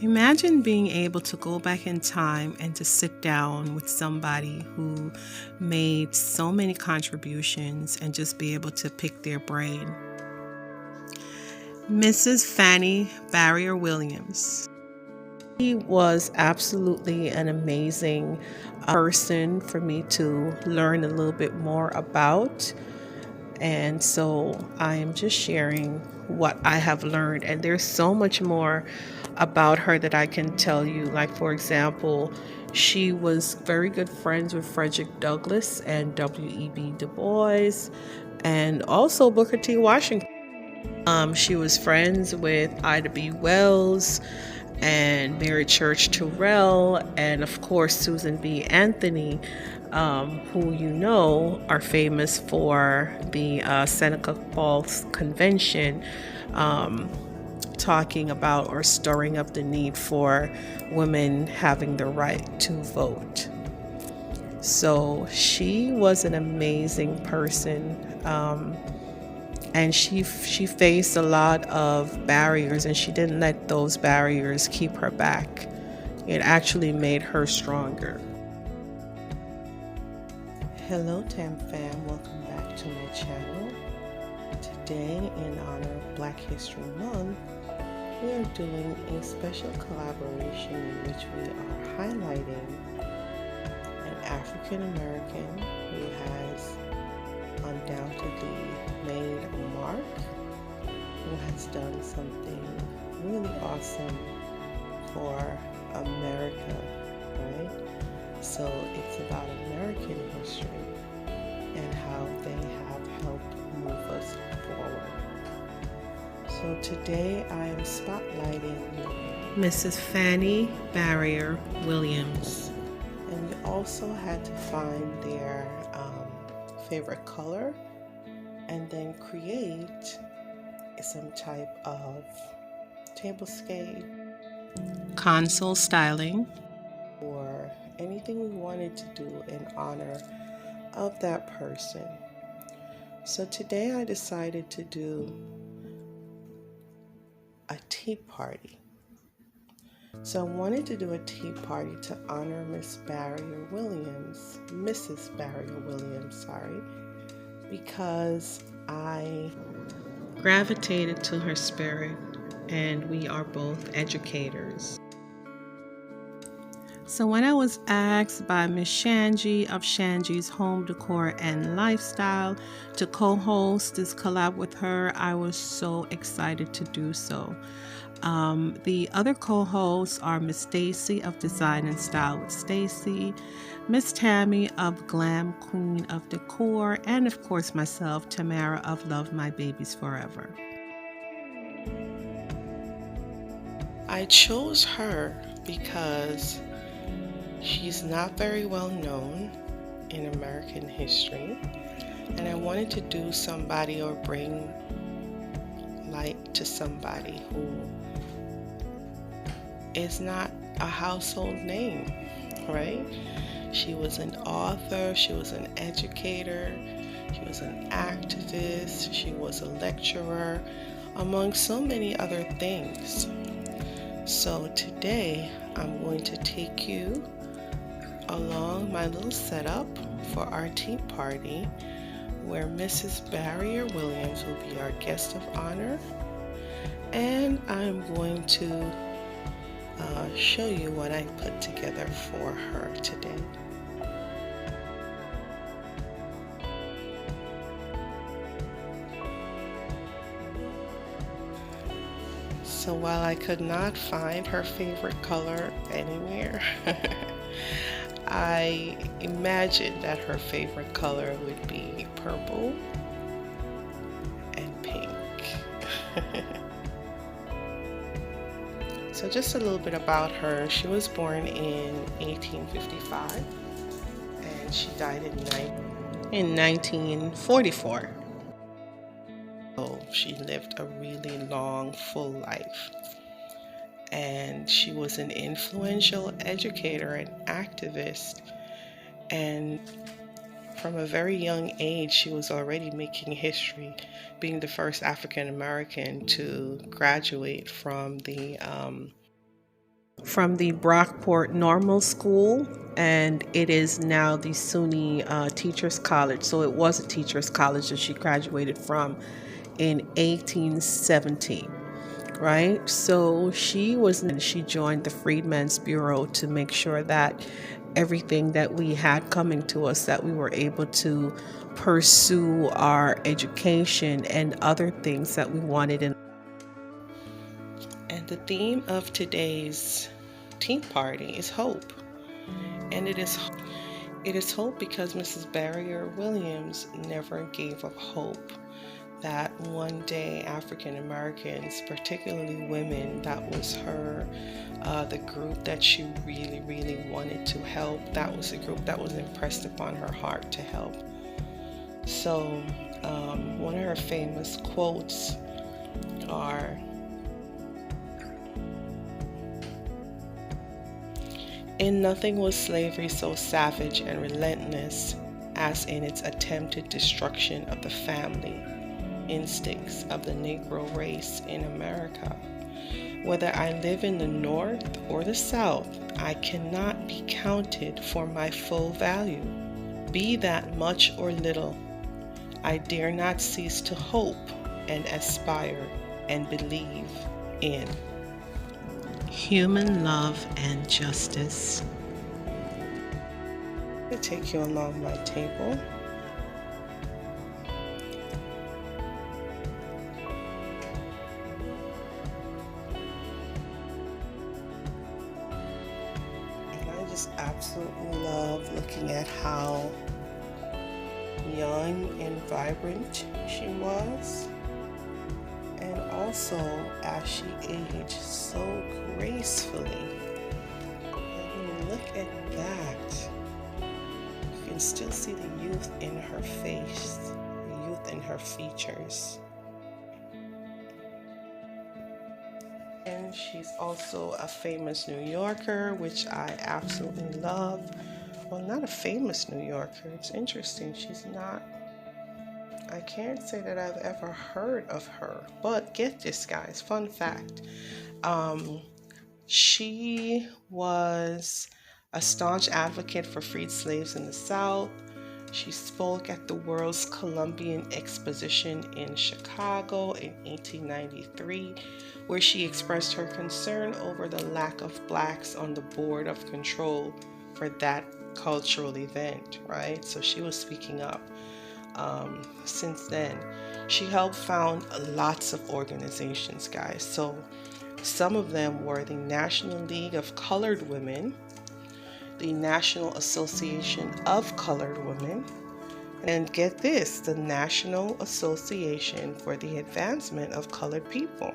Imagine being able to go back in time and to sit down with somebody who made so many contributions and just be able to pick their brain. Mrs. Fannie Barrier Williams. She was absolutely an amazing person for me to learn a little bit more about. And so I am just sharing what I have learned. And there's so much more about her that I can tell you. Like, for example, she was very good friends with Frederick Douglass and W.E.B. Du Bois and also Booker T. Washington. She was friends with Ida B. Wells and Mary Church Terrell, and of course Susan B. Anthony, who you know are famous for the Seneca Falls Convention, talking about or stirring up the need for women having the right to vote. So she was an amazing person. And she faced a lot of barriers, and she didn't let those barriers keep her back. It actually made her stronger. Hello Tam Fam, welcome back to my channel. Today, in honor of Black History Month, we are doing a special collaboration in which we are highlighting an African American who has undoubtedly made a mark, who has done something really awesome for America, right? So it's about American history and how they have helped move us forward. So today I am spotlighting Mrs. Fannie Barrier Williams. And we also had to find their favorite color and then create some type of tablescape, console styling, or anything we wanted to do in honor of that person. So today I decided to do a tea party. So I wanted to do a tea party to honor Mrs. Barrier Williams, because I gravitated to her spirit, and we are both educators. So when I was asked by Miss Shangie of Shangie's Home Decor and Lifestyle to co-host this collab with her, I was so excited to do so. The other co-hosts are Miss Stacy of Design and Style with Stacy, Miss Tammy of Glam Queen of Decor, and of course myself, Tamara of Love My Babies Forever. I chose her because she's not very well known in American history, and I wanted to do somebody or bring light to somebody who is not a household name, right? She was an author, she was an educator, she was an activist, she was a lecturer, among so many other things. So today I'm going to take you along my little setup for our tea party, where Mrs. Barrier Williams will be our guest of honor, and I'm going to show you what I put together for her today. So while I could not find her favorite color anywhere, I imagined that her favorite color would be purple and pink. So just a little bit about her. She was born in 1855 and she died in 1944. So she lived a really long, full life. And she was an influential educator and activist. And from a very young age, she was already making history, being the first African American to graduate from the from the Brockport Normal School, and it is now the SUNY Teachers College. So it was a teachers college that she graduated from in 1817, right? So she joined the Freedmen's Bureau to make sure that everything that we had coming to us, that we were able to pursue our education and other things that we wanted in. And the theme of today's tea party is hope. And it is hope because Mrs. Barrier Williams never gave up hope that one day African Americans, particularly women, that was her, the group that she really, really wanted to help. That was the group that was impressed upon her heart to help. So one of her famous quotes are, "In nothing was slavery so savage and relentless as in its attempted destruction of the family instincts of the Negro race in America. Whether I live in the North or the South, I cannot be counted for my full value. Be that much or little, I dare not cease to hope and aspire and believe in human love and justice." I'm going to take you along my table. Absolutely love looking at how young and vibrant she was, and also as she aged so gracefully. I mean, look at that. You can still see the youth in her face, the youth in her features. And she's also a famous New Yorker, which I absolutely love. Well, not a famous New Yorker. It's interesting. I can't say that I've ever heard of her. But get this, guys. Fun fact. She was a staunch advocate for freed slaves in the South. She spoke at the World's Columbian Exposition in Chicago in 1893, where she expressed her concern over the lack of blacks on the board of control for that cultural event, right? So she was speaking up. Since then, she helped found lots of organizations, guys. So some of them were the National League of Colored Women, the National Association of Colored Women, and get this, the National Association for the Advancement of Colored People.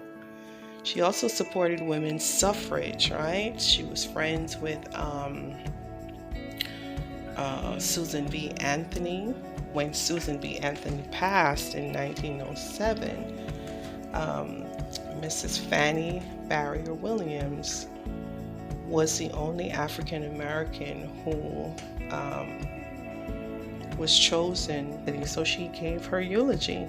She also supported women's suffrage, right? She was friends with Susan B. Anthony. When Susan B. Anthony passed in 1907, Mrs. Fannie Barrier Williams was the only African American who was chosen. So she gave her eulogy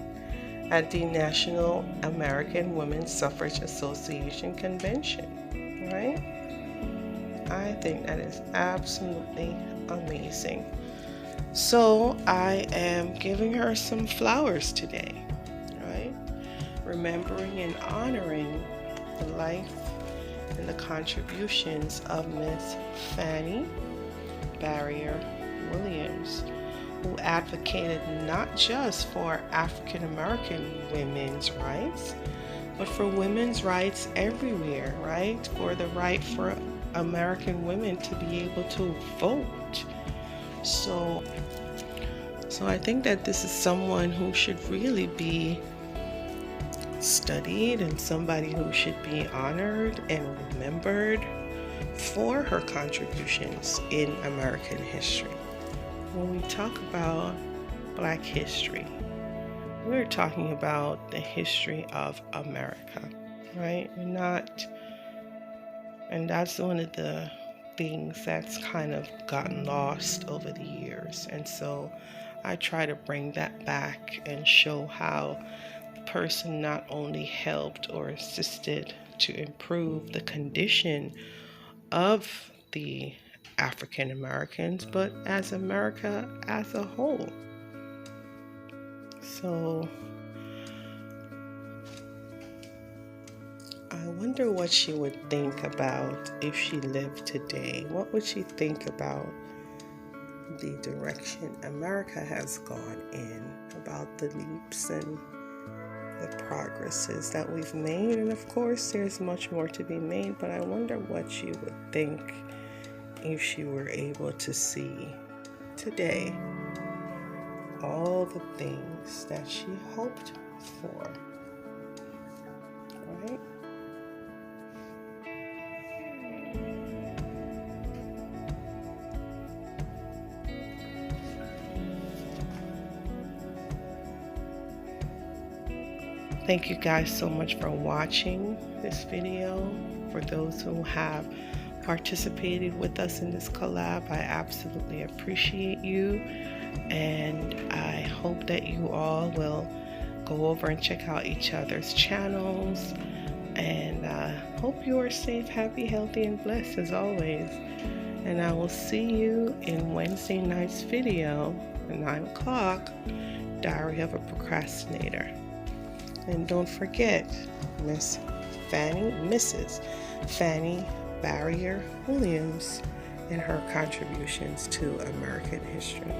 at the National American Women's Suffrage Association convention, right? I think that is absolutely amazing. So I am giving her some flowers today, right? Remembering and honoring the life and the contributions of Miss Fannie Barrier Williams, who advocated not just for African American women's rights, but for women's rights everywhere, right? For the right for American women to be able to vote. So I think that this is someone who should really be studied and somebody who should be honored and remembered for her contributions in American history. When we talk about Black history, we're talking about the history of America, right? And that's one of the things that's kind of gotten lost over the years. And so I try to bring that back and show how the person not only helped or assisted to improve the condition of the African Americans, but as America as a whole. So I wonder what she would think about if she lived today. What would she think about the direction America has gone in, about the leaps and the progresses that we've made? And of course, there's much more to be made, but I wonder what she would think if she were able to see today all the things that she hoped for, right? Thank you guys so much for watching this video. For those who have participated with us in this collab, I absolutely appreciate you, and I hope that you all will go over and check out each other's channels, and hope you are safe, happy, healthy, and blessed as always. And I will see you in Wednesday night's video at 9 o'clock, Diary of a Procrastinator. And don't forget Mrs. Fannie Barrier Williams and her contributions to American history.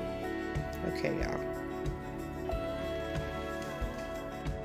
Okay, y'all.